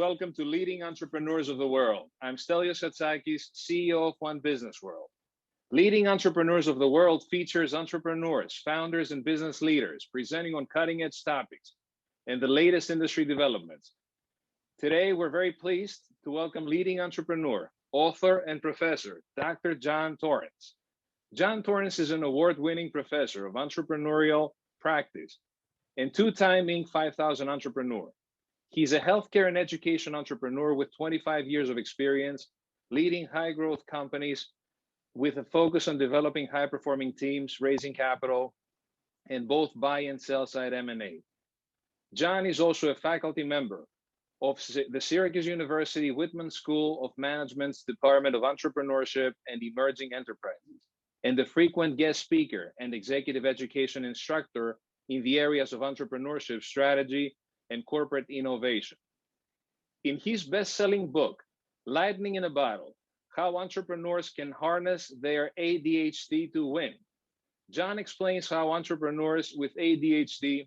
welcome to Leading Entrepreneurs of the World. I'm Stelios Hatzakis, CEO of One Business World. Leading Entrepreneurs of the World features entrepreneurs, founders, and business leaders presenting on cutting-edge topics and the latest industry developments. Today, we're very pleased to welcome leading entrepreneur, author, and professor, Dr. John Torrens. John Torrens is an award-winning professor of entrepreneurial practice and two-time Inc. 5000 entrepreneur. He's a healthcare and education entrepreneur with 25 years of experience, leading high-growth companies with a focus on developing high-performing teams, raising capital, and both buy and sell side M&A. John is also a faculty member of the Syracuse University Whitman School of Management's Department of Entrepreneurship and Emerging Enterprises, and a frequent guest speaker and executive education instructor in the areas of entrepreneurship strategy and corporate innovation. In his best-selling book, Lightning in a Bottle, How Entrepreneurs Can Harness Their ADHD to Win, John explains how entrepreneurs with ADHD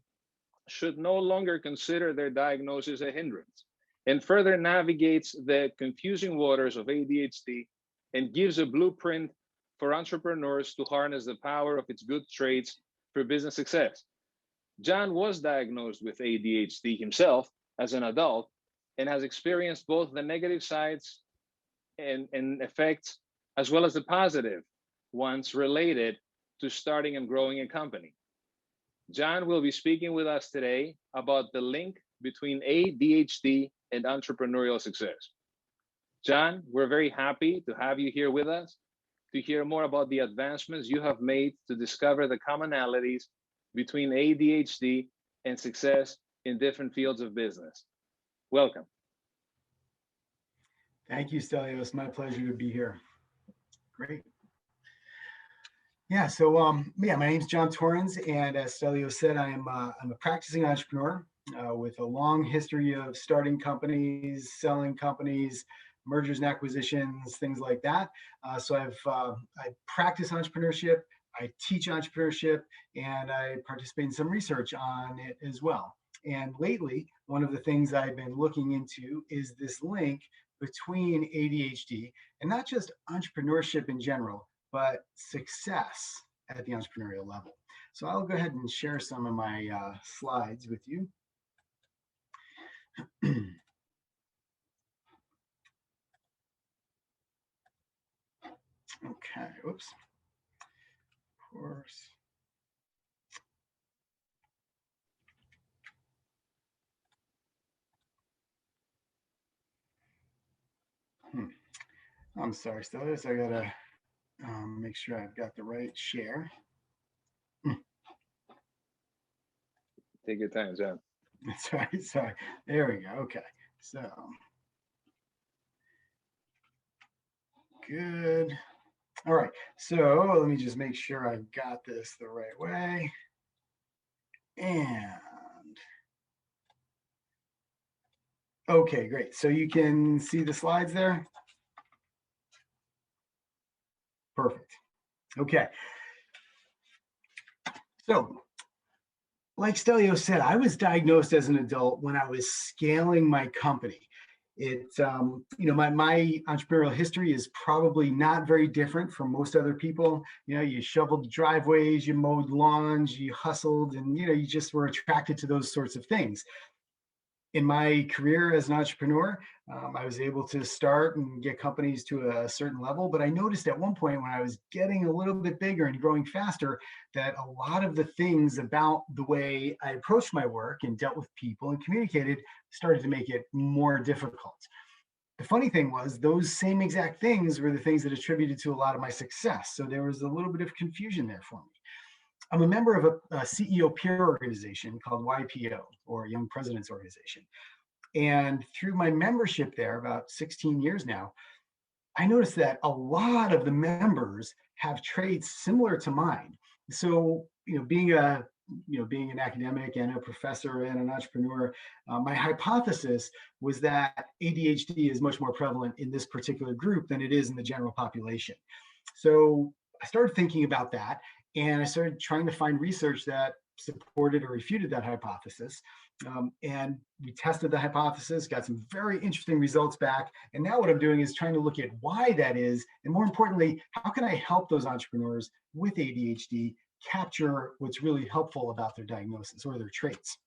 should no longer consider their diagnosis a hindrance, and further navigates the confusing waters of ADHD and gives a blueprint for entrepreneurs to harness the power of its good traits for business success. John was diagnosed with ADHD himself as an adult and has experienced both the negative sides and effects, as well as the positive ones related to starting and growing a company. John will be speaking with us today about the link between ADHD and entrepreneurial success. John, we're very happy to have you here with us to hear more about the advancements you have made to discover the commonalities between ADHD and success in different fields of business. Welcome. Thank you, Stelios. My pleasure to be here. Great. Yeah, so my name's John Torrens, and as Stelios said, I'm a practicing entrepreneur with a long history of starting companies, selling companies, mergers and acquisitions, things like that. So I practice entrepreneurship, I teach entrepreneurship, and I participate in some research on it as well. And lately, one of the things I've been looking into is this link between ADHD and not just entrepreneurship in general, but success at the entrepreneurial level. So I'll go ahead and share some of my slides with you. Okay, oops. Of course. I'm sorry, Stelios. I gotta make sure I've got the right share. Take your time, John. That's right. Sorry. There we go. Okay. So good. All right. So let me just make sure I've got this the right way. And okay, great. So you can see the slides there. Perfect. Okay. So, like Stelios said, I was diagnosed as an adult when I was scaling my company. My entrepreneurial history is probably not very different from most other people. You shoveled driveways, you mowed lawns, you hustled, and you just were attracted to those sorts of things. In my career as an entrepreneur, I was able to start and get companies to a certain level, but I noticed at one point when I was getting a little bit bigger and growing faster that a lot of the things about the way I approached my work and dealt with people and communicated started to make it more difficult. The funny thing was those same exact things were the things that attributed to a lot of my success. So there was a little bit of confusion there for me. I'm a member of a CEO peer organization called YPO, or Young Presidents Organization. And through my membership there, about 16 years now, I noticed that a lot of the members have traits similar to mine. So, being an academic and a professor and an entrepreneur, my hypothesis was that ADHD is much more prevalent in this particular group than it is in the general population. So I started thinking about that. And I started trying to find research that supported or refuted that hypothesis. And we tested the hypothesis, got some very interesting results back. And now what I'm doing is trying to look at why that is. And more importantly, how can I help those entrepreneurs with ADHD capture what's really helpful about their diagnosis or their traits?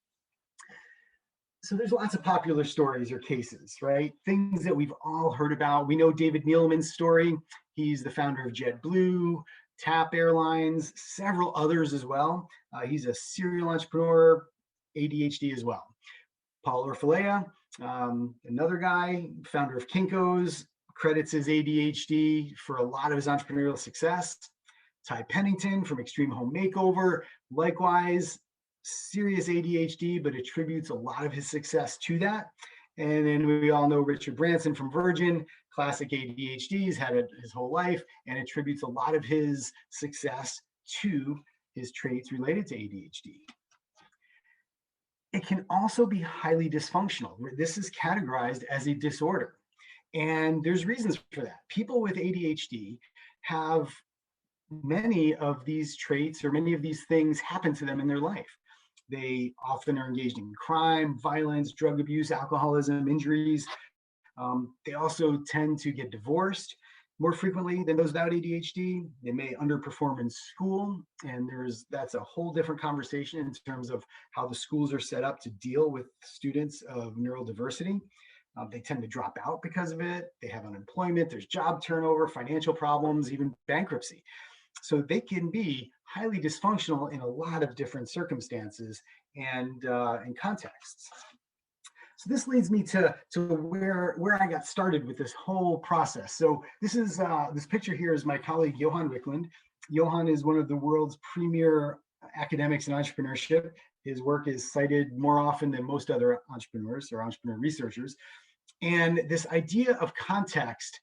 So there's lots of popular stories or cases, right? Things that we've all heard about. We know David Neeleman's story. He's the founder of JetBlue, TAP Airlines, several others as well. He's a serial entrepreneur, ADHD as well. Paul Orfalea, another guy, founder of Kinko's, credits his ADHD for a lot of his entrepreneurial success. Ty Pennington from Extreme Home Makeover, likewise, serious ADHD, but attributes a lot of his success to that. And then we all know Richard Branson from Virgin, classic ADHD. He's had it his whole life and attributes a lot of his success to his traits related to ADHD. It can also be highly dysfunctional. This is categorized as a disorder. And there's reasons for that. People with ADHD have many of these traits or many of these things happen to them in their life. They often are engaged in crime, violence, drug abuse, alcoholism, injuries. They also tend to get divorced more frequently than those without ADHD. They may underperform in school, and that's a whole different conversation in terms of how the schools are set up to deal with students of neurodiversity. They tend to drop out because of it. They have unemployment, there's job turnover, financial problems, even bankruptcy. So they can be highly dysfunctional in a lot of different circumstances and contexts. So this leads me to where I got started with this whole process. So this picture here is my colleague Johan Whitman. Johan is one of the world's premier academics in entrepreneurship. His work is cited more often than most other entrepreneurs or entrepreneur researchers. And this idea of context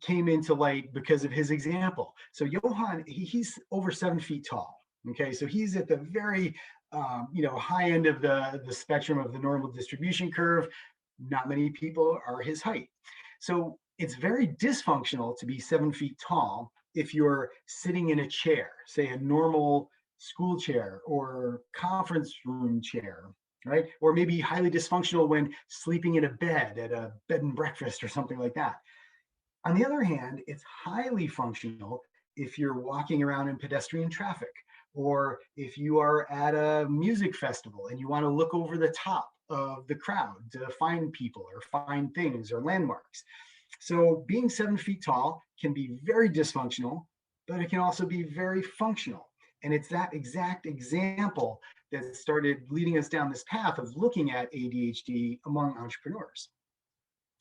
came into light because of his example. So Johan, he's over 7 feet tall. Okay, so he's at the very high end of the spectrum of the normal distribution curve. Not many people are his height. So it's very dysfunctional to be 7 feet tall if you're sitting in a chair, say a normal school chair or conference room chair, right? Or maybe highly dysfunctional when sleeping in a bed at a bed and breakfast or something like that. On the other hand, it's highly functional if you're walking around in pedestrian traffic, or if you are at a music festival and you want to look over the top of the crowd to find people or find things or landmarks. So being 7 feet tall can be very dysfunctional, but it can also be very functional. And it's that exact example that started leading us down this path of looking at ADHD among entrepreneurs.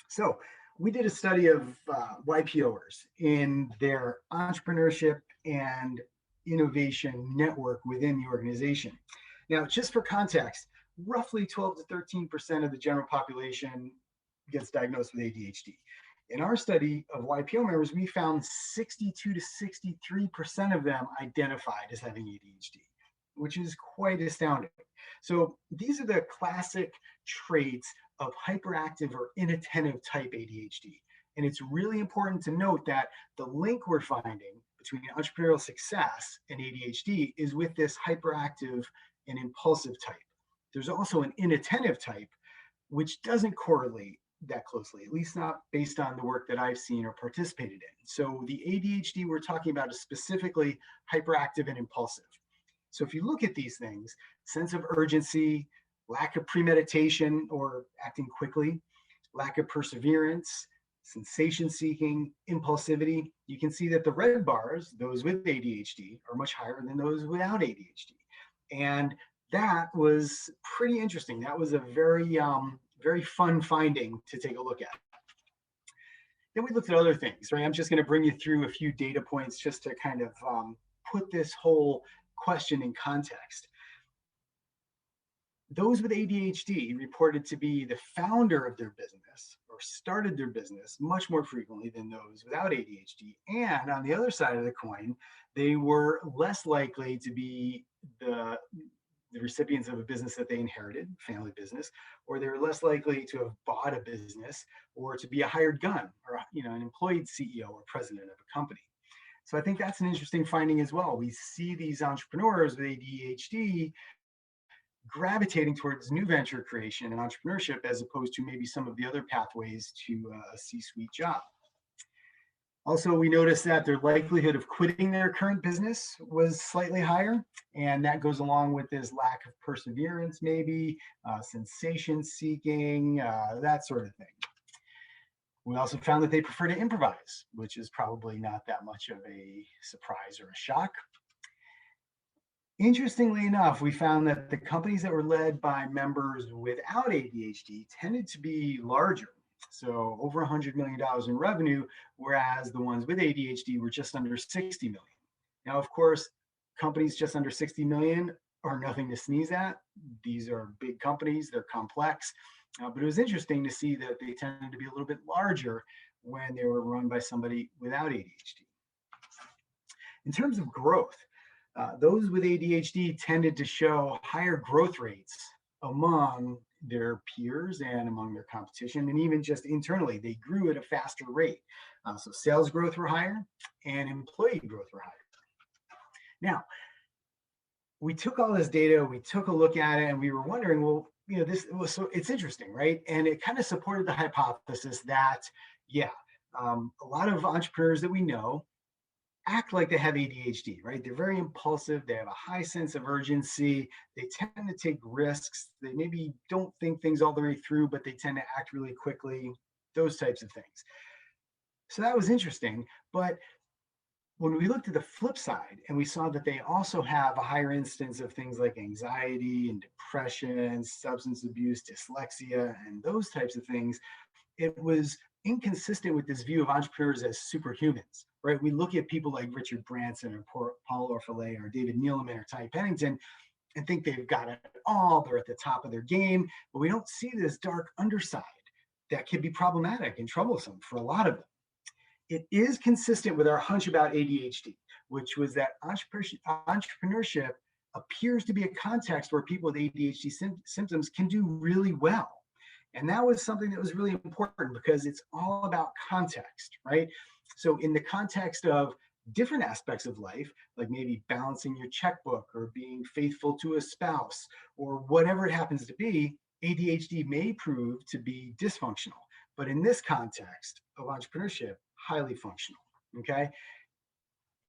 So we did a study of YPOers in their entrepreneurship and innovation network within the organization. Now, just for context, roughly 12 to 13% of the general population gets diagnosed with ADHD. In our study of YPO members, we found 62 to 63% of them identified as having ADHD, which is quite astounding. So these are the classic traits of hyperactive or inattentive type ADHD. And it's really important to note that the link we're finding between entrepreneurial success and ADHD is with this hyperactive and impulsive type. There's also an inattentive type, which doesn't correlate that closely, at least not based on the work that I've seen or participated in. So the ADHD we're talking about is specifically hyperactive and impulsive. So if you look at these things, sense of urgency, lack of premeditation or acting quickly, lack of perseverance, sensation seeking, impulsivity, you can see that the red bars, those with ADHD, are much higher than those without ADHD. And that was pretty interesting. That was a very fun finding to take a look at. Then we looked at other things, right? I'm just going to bring you through a few data points just to kind of put this whole question in context. Those with ADHD reported to be the founder of their business or started their business much more frequently than those without ADHD. And on the other side of the coin, they were less likely to be the recipients of a business that they inherited, family business, or they were less likely to have bought a business or to be a hired gun or an employed CEO or president of a company. So I think that's an interesting finding as well. We see these entrepreneurs with ADHD gravitating towards new venture creation and entrepreneurship as opposed to maybe some of the other pathways to a C-suite job. Also, we noticed that their likelihood of quitting their current business was slightly higher, and that goes along with this lack of perseverance, maybe sensation seeking, that sort of thing. We also found that they prefer to improvise, which is probably not that much of a surprise or a shock. Interestingly enough, we found that the companies that were led by members without ADHD tended to be larger. So over $100 million in revenue, whereas the ones with ADHD were just under 60 million. Now, of course, companies just under 60 million are nothing to sneeze at. These are big companies, they're complex. But it was interesting to see that they tended to be a little bit larger when they were run by somebody without ADHD. In terms of growth, those with ADHD tended to show higher growth rates among their peers and among their competition, and even just internally, they grew at a faster rate. So sales growth were higher and employee growth were higher. Now, we took all this data, we took a look at it, and we were wondering, well, this was so it's interesting, right? And it kind of supported the hypothesis that, yeah, a lot of entrepreneurs that we know act like they have ADHD, right? They're very impulsive. They have a high sense of urgency. They tend to take risks. They maybe don't think things all the way through, but they tend to act really quickly, those types of things. So that was interesting. But when we looked at the flip side and we saw that they also have a higher instance of things like anxiety and depression, substance abuse, dyslexia, and those types of things, it was inconsistent with this view of entrepreneurs as superhumans, right? We look at people like Richard Branson or Paul Orphalet or David Neeleman or Ty Pennington and think they've got it all, they're at the top of their game, but we don't see this dark underside that can be problematic and troublesome for a lot of them. It is consistent with our hunch about ADHD, which was that entrepreneurship appears to be a context where people with ADHD symptoms can do really well. And that was something that was really important because it's all about context, right? So in the context of different aspects of life, like maybe balancing your checkbook or being faithful to a spouse or whatever it happens to be, ADHD may prove to be dysfunctional. But in this context of entrepreneurship, highly functional, okay?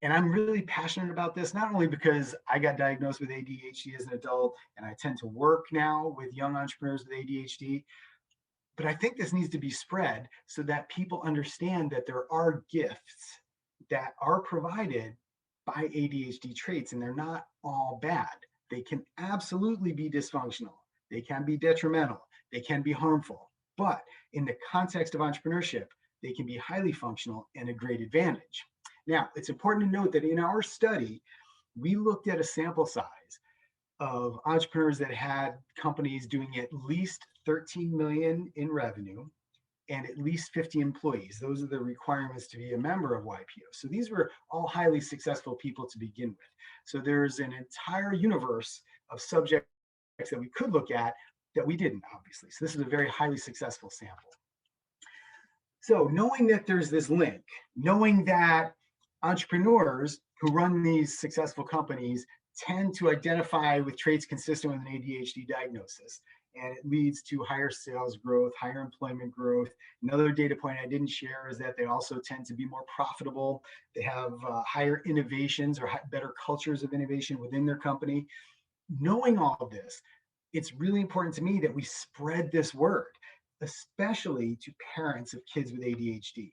And I'm really passionate about this, not only because I got diagnosed with ADHD as an adult and I tend to work now with young entrepreneurs with ADHD, but I think this needs to be spread so that people understand that there are gifts that are provided by ADHD traits and they're not all bad. They can absolutely be dysfunctional. They can be detrimental. They can be harmful. But in the context of entrepreneurship, they can be highly functional and a great advantage. Now, it's important to note that in our study, we looked at a sample size of entrepreneurs that had companies doing at least 13 million in revenue and at least 50 employees. Those are the requirements to be a member of YPO. So these were all highly successful people to begin with. So there's an entire universe of subjects that we could look at that we didn't, obviously. So this is a very highly successful sample. So knowing that there's this link, knowing that entrepreneurs who run these successful companies tend to identify with traits consistent with an ADHD diagnosis, and it leads to higher sales growth, higher employment growth. Another data point I didn't share is that they also tend to be more profitable. They have higher innovations or better cultures of innovation within their company. Knowing all of this, it's really important to me that we spread this word, especially to parents of kids with ADHD.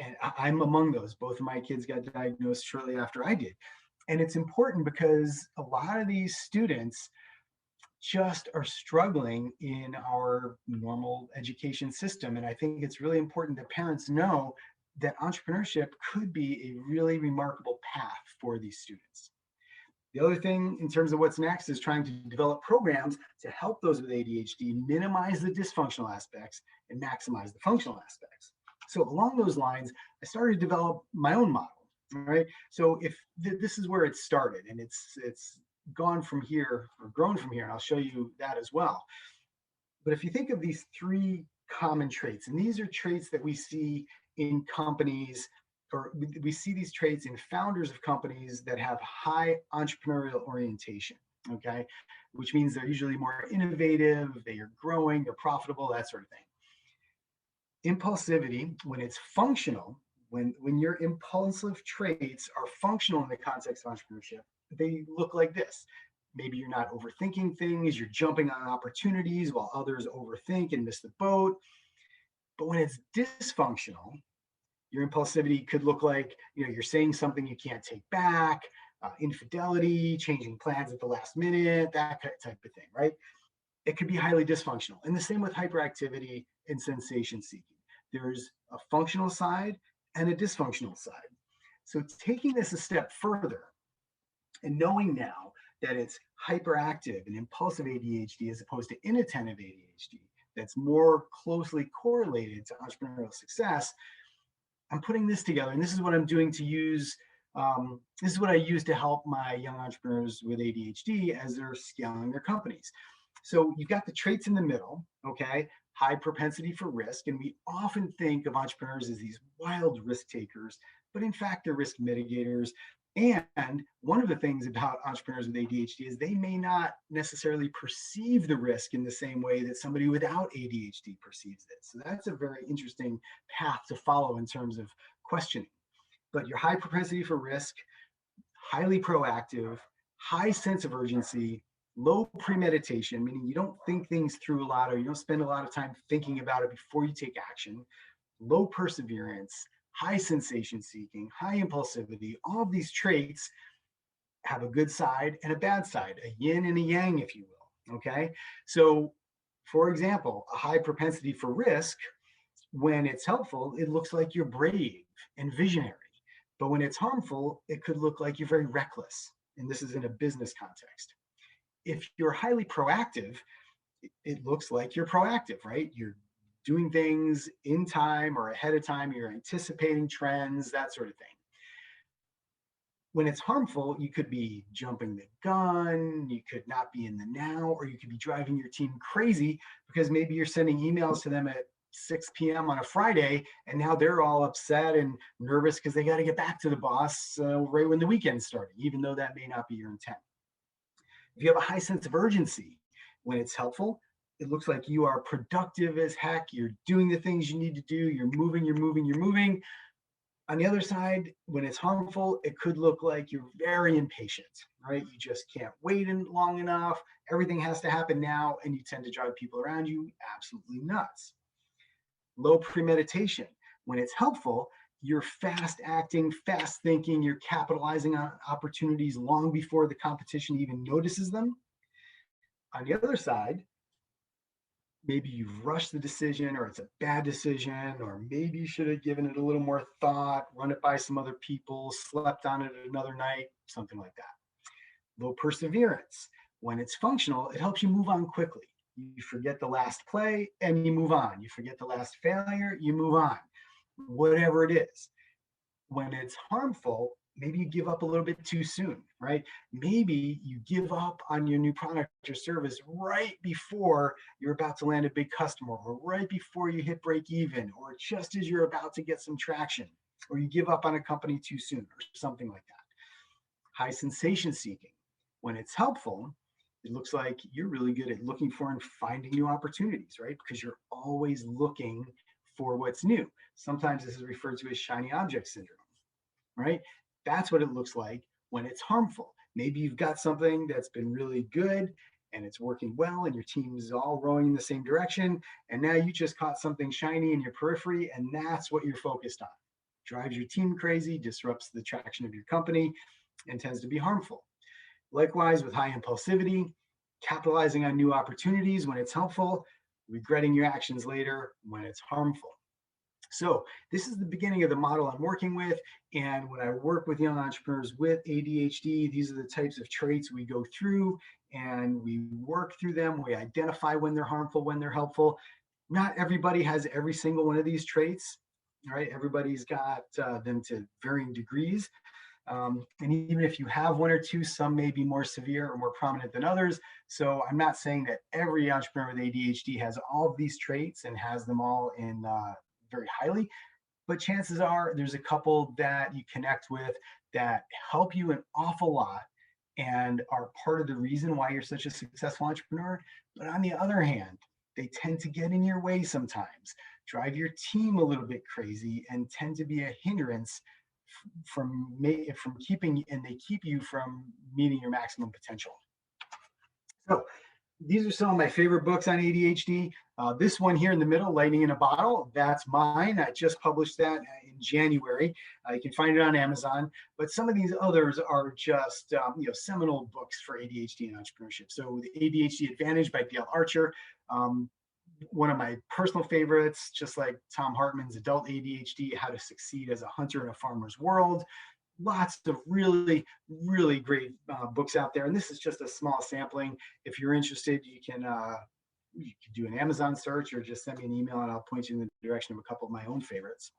And I'm among those. Both of my kids got diagnosed shortly after I did. And it's important because a lot of these students just are struggling in our normal education system. And I think it's really important that parents know that entrepreneurship could be a really remarkable path for these students. The other thing in terms of what's next is trying to develop programs to help those with ADHD minimize the dysfunctional aspects and maximize the functional aspects. So along those lines, I started to develop my own model, right? So if this is where it started, and it's gone from here or grown from here, and I'll show you that as well. But if you think of these three common traits, and these are traits that we see in companies or we see these traits in founders of companies that have high entrepreneurial orientation, okay? Which means they're usually more innovative, they are growing, they're profitable, that sort of thing. Impulsivity, when it's functional, when your impulsive traits are functional in the context of entrepreneurship, they look like this. Maybe you're not overthinking things, you're jumping on opportunities while others overthink and miss the boat. But when it's dysfunctional, your impulsivity could look like, you're saying something you can't take back, infidelity, changing plans at the last minute, that type of thing, right? It could be highly dysfunctional. And the same with hyperactivity and sensation seeking. There's a functional side and a dysfunctional side. So taking this a step further and knowing now that it's hyperactive and impulsive ADHD as opposed to inattentive ADHD, that's more closely correlated to entrepreneurial success, I'm putting this together, and this is what I'm doing to use, this is what I use to help my young entrepreneurs with ADHD as they're scaling their companies. So you've got the traits in the middle, okay? High propensity for risk, and we often think of entrepreneurs as these wild risk takers, but in fact, they're risk mitigators. And one of the things about entrepreneurs with ADHD is they may not necessarily perceive the risk in the same way that somebody without ADHD perceives it. So that's a very interesting path to follow in terms of questioning. But your high propensity for risk, highly proactive, high sense of urgency, low premeditation, meaning you don't think things through a lot or you don't spend a lot of time thinking about it before you take action, low perseverance, high sensation seeking, high impulsivity, all of these traits have a good side and a bad side, a yin and a yang, if you will, okay? So for example, a high propensity for risk, when it's helpful, it looks like you're brave and visionary. But when it's harmful, it could look like you're very reckless. And this is in a business context. If you're highly proactive, it looks like you're proactive, right? You're doing things in time or ahead of time, you're anticipating trends, that sort of thing. When it's harmful, you could be jumping the gun, you could not be in the now, or you could be driving your team crazy because maybe you're sending emails to them at 6 p.m. on a Friday, and now they're all upset and nervous because they got to get back to the boss right when the weekend's starting, even though that may not be your intent. If you have a high sense of urgency, when it's helpful, it looks like you are productive as heck. You're doing the things you need to do. You're moving, you're moving, you're moving. On the other side, when it's harmful, it could look like you're very impatient, right? You just can't wait long enough. Everything has to happen now, and you tend to drive people around you absolutely nuts. Low premeditation. When it's helpful, you're fast acting, fast thinking, you're capitalizing on opportunities long before the competition even notices them. On the other side, maybe you've rushed the decision or it's a bad decision, or maybe you should have given it a little more thought, run it by some other people, slept on it another night, something like that. Low perseverance. When it's functional, it helps you move on quickly. You forget the last play and you move on. You forget the last failure, you move on. Whatever it is. When it's harmful, maybe you give up a little bit too soon, right? Maybe you give up on your new product or service right before you're about to land a big customer, or right before you hit break even, or just as you're about to get some traction, or you give up on a company too soon, or something like that. High sensation seeking. When it's helpful, it looks like you're really good at looking for and finding new opportunities, right? Because you're always looking for what's new. Sometimes this is referred to as shiny object syndrome, right? That's what it looks like when it's harmful. Maybe you've got something that's been really good and it's working well and your team is all rowing in the same direction, and now you just caught something shiny in your periphery and that's what you're focused on. Drives your team crazy, disrupts the traction of your company, and tends to be harmful. Likewise, with high impulsivity, capitalizing on new opportunities when it's helpful, regretting your actions later when it's harmful. So this is the beginning of the model I'm working with. And when I work with young entrepreneurs with ADHD, these are the types of traits we go through and we work through them. We identify when they're harmful, when they're helpful. Not everybody has every single one of these traits, right? Everybody's got them to varying degrees. And even if you have one or two, some may be more severe or more prominent than others. So I'm not saying that every entrepreneur with ADHD has all of these traits and has them all in very highly. but chances are there's a couple that you connect with that help you an awful lot and are part of the reason why you're such a successful entrepreneur. But on the other hand, they tend to get in your way sometimes, drive your team a little bit crazy, and tend to be a hindrance from keeping, and they keep you from meeting your maximum potential. So these are some of my favorite books on ADHD. This one here in the middle, Lightning in a Bottle, that's mine. I just published that in January. You can find it on Amazon. But some of these others are just seminal books for ADHD and entrepreneurship. So the ADHD Advantage by Dale Archer, one of my personal favorites, just like Tom Hartman's Adult ADHD, How to Succeed as a Hunter in a Farmer's World. Lots of really, really great books out there. And this is just a small sampling. If you're interested, you can do an Amazon search or just send me an email and I'll point you in the direction of a couple of my own favorites.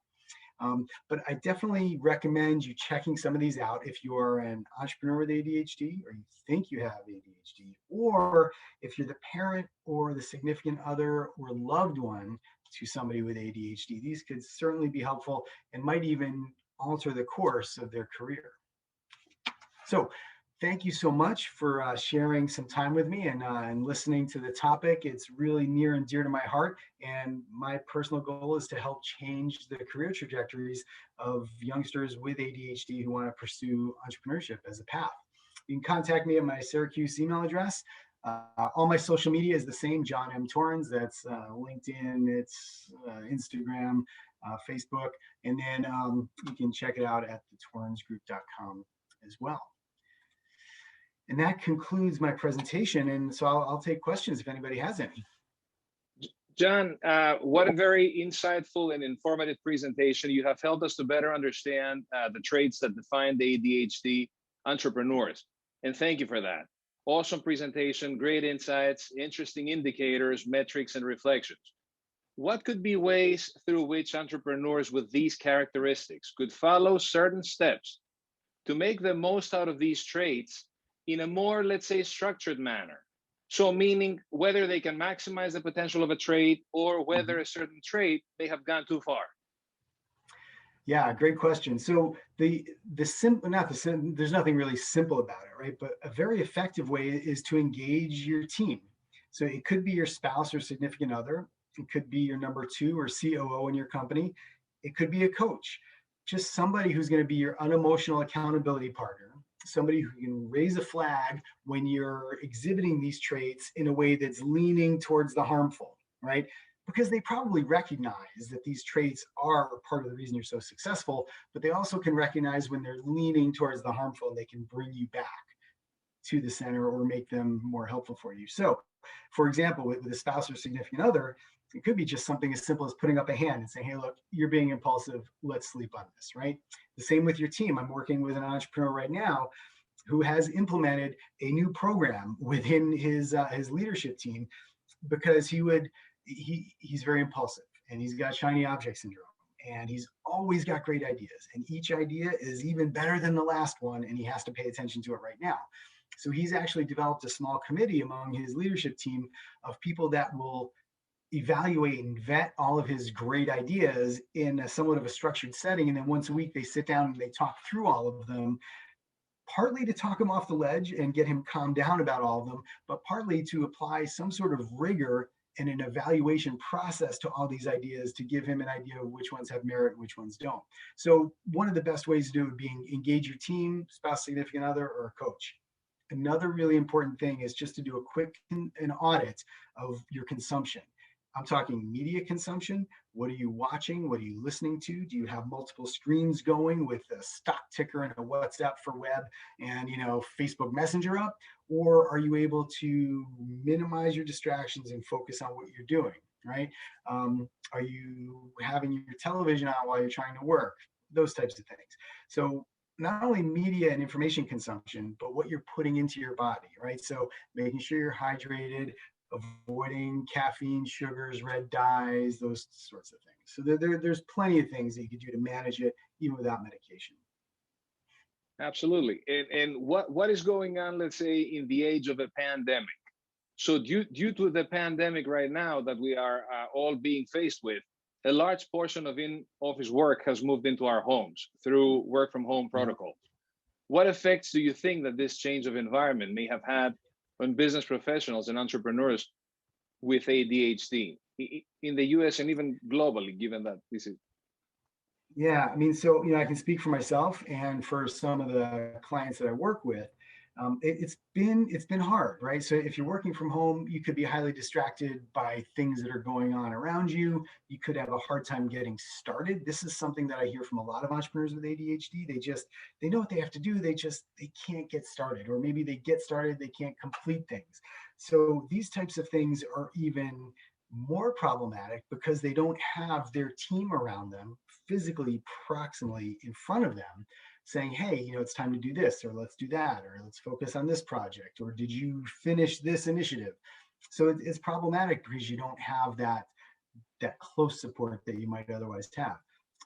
But I definitely recommend you checking some of these out if you're an entrepreneur with ADHD or you think you have ADHD, or if you're the parent or the significant other or loved one to somebody with ADHD. These could certainly be helpful and might even alter the course of their career. So thank you so much for sharing some time with me and listening to the topic. It's really near and dear to my heart. And my personal goal is to help change the career trajectories of youngsters with ADHD who want to pursue entrepreneurship as a path. You can contact me at my Syracuse email address. All my social media is the same, John M. Torrens. That's LinkedIn, it's Instagram, Facebook, and then you can check it out at thetorrensgroup.com as well. And that concludes my presentation. And so I'll take questions if anybody has any. John, what a very insightful and informative presentation. You have helped us to better understand the traits that define the ADHD entrepreneurs. And thank you for that. Awesome presentation, great insights, interesting indicators, metrics, and reflections. What could be ways through which entrepreneurs with these characteristics could follow certain steps to make the most out of these traits in a more, let's say, structured manner? So meaning whether they can maximize the potential of a trait or whether a certain trait may have gone too far. Yeah, great question. So there's nothing really simple about it, right? But a very effective way is to engage your team. So it could be your spouse or significant other. It could be your number 2 or COO in your company. It could be a coach, just somebody who's going to be your unemotional accountability partner, somebody who can raise a flag when you're exhibiting these traits in a way that's leaning towards the harmful, right? Because they probably recognize that these traits are part of the reason you're so successful, but they also can recognize when they're leaning towards the harmful and they can bring you back to the center or make them more helpful for you. So, for example, with a spouse or significant other, it could be just something as simple as putting up a hand and saying, hey, look, you're being impulsive. Let's sleep on this, right? The same with your team. I'm working with an entrepreneur right now who has implemented a new program within his leadership team because he's very impulsive and he's got shiny object syndrome and he's always got great ideas. And each idea is even better than the last one and he has to pay attention to it right now. So he's actually developed a small committee among his leadership team of people that will evaluate and vet all of his great ideas in somewhat of a structured setting. And then once a week, they sit down and they talk through all of them, partly to talk him off the ledge and get him calmed down about all of them, but partly to apply some sort of rigor and an evaluation process to all these ideas to give him an idea of which ones have merit and which ones don't. So one of the best ways to do it would be engage your team, spouse, significant other, or a coach. Another really important thing is just to do a quick an audit of your consumption. I'm talking media consumption. What are you watching? What are you listening to? Do you have multiple screens going with a stock ticker and a WhatsApp for web and Facebook Messenger up? Or are you able to minimize your distractions and focus on what you're doing, right? Are you having your television on while you're trying to work? Those types of things. So not only media and information consumption, but what you're putting into your body, right? So making sure you're hydrated, avoiding caffeine, sugars, red dyes, those sorts of things. So there's plenty of things that you could do to manage it even without medication. Absolutely. And what is going on, let's say, in the age of a pandemic? So due to the pandemic right now that we are all being faced with, a large portion of in-office work has moved into our homes through work from home protocols. What effects do you think that this change of environment may have had on business professionals and entrepreneurs with ADHD in the US and even globally, given that this is? Yeah, I mean, so, you know, I can speak for myself and for some of the clients that I work with. It's been hard, right? So if you're working from home, you could be highly distracted by things that are going on around you. You could have a hard time getting started. This is something that I hear from a lot of entrepreneurs with ADHD. They know what they have to do. They can't get started, or maybe they get started, they can't complete things. So these types of things are even more problematic because they don't have their team around them physically, proximally in front of them, saying, hey, you know, it's time to do this, or let's do that, or let's focus on this project, or did you finish this initiative? So it's problematic because you don't have that close support that you might otherwise have.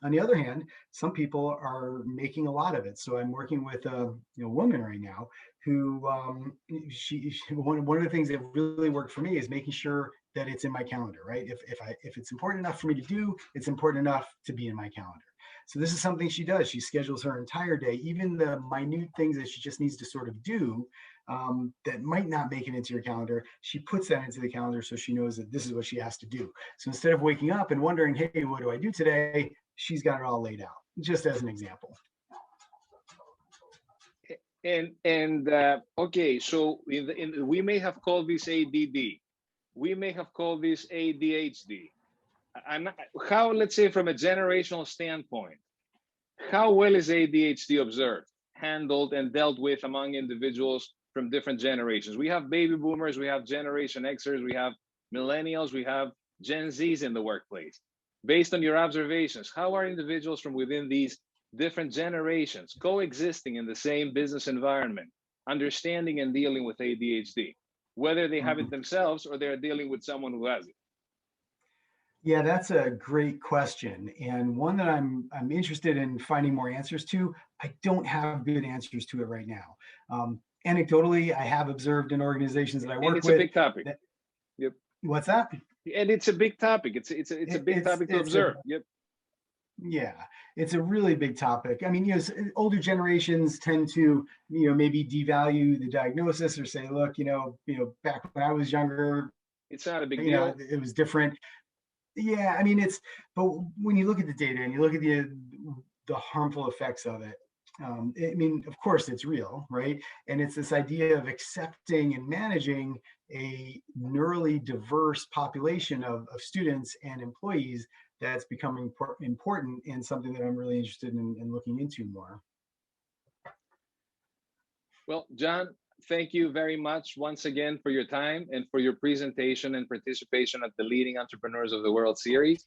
On the other hand, some people are making a lot of it. So I'm working with a woman right now who one of the things that really worked for me is making sure that it's in my calendar, right? If it's important enough for me to do, it's important enough to be in my calendar. So this is something she does. She schedules her entire day, even the minute things that she just needs to sort of do that might not make it into your calendar. She puts that into the calendar so she knows that this is what she has to do. So instead of waking up and wondering, hey, what do I do today? She's got it all laid out, just as an example. And okay, so we may have called this ADD. We may have called this ADHD. How, let's say from a generational standpoint, how well is ADHD observed, handled, and dealt with among individuals from different generations? We have baby boomers, we have Generation Xers, we have millennials, we have Gen Zs in the workplace. Based on your observations, how are individuals from within these different generations coexisting in the same business environment, understanding and dealing with ADHD, whether they have it themselves or they're dealing with someone who has it? Yeah, that's a great question, and one that I'm interested in finding more answers to. I don't have good answers to it right now. Anecdotally, I have observed in organizations that I work with. And it's a big topic. Yep. What's that? And it's a big topic. It's a big topic to observe. Yep. Yeah, it's a really big topic. I mean, older generations tend to, maybe devalue the diagnosis or say, look, back when I was younger, it's not a big deal. It was different. Yeah, I mean, but when you look at the data and you look at the harmful effects of it, I mean, of course it's real, right? And it's this idea of accepting and managing a neurally diverse population of students and employees that's becoming important, and something that I'm really interested in looking into more. Well, John, thank you very much once again for your time and for your presentation and participation at the Leading Entrepreneurs of the World series.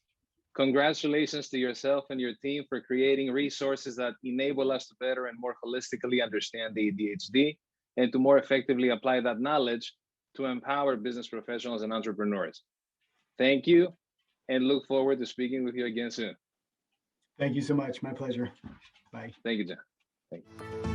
Congratulations to yourself and your team for creating resources that enable us to better and more holistically understand the ADHD and to more effectively apply that knowledge to empower business professionals and entrepreneurs. Thank you, and look forward to speaking with you again soon. Thank you so much. My pleasure. Bye. Thank you, John. Thank you.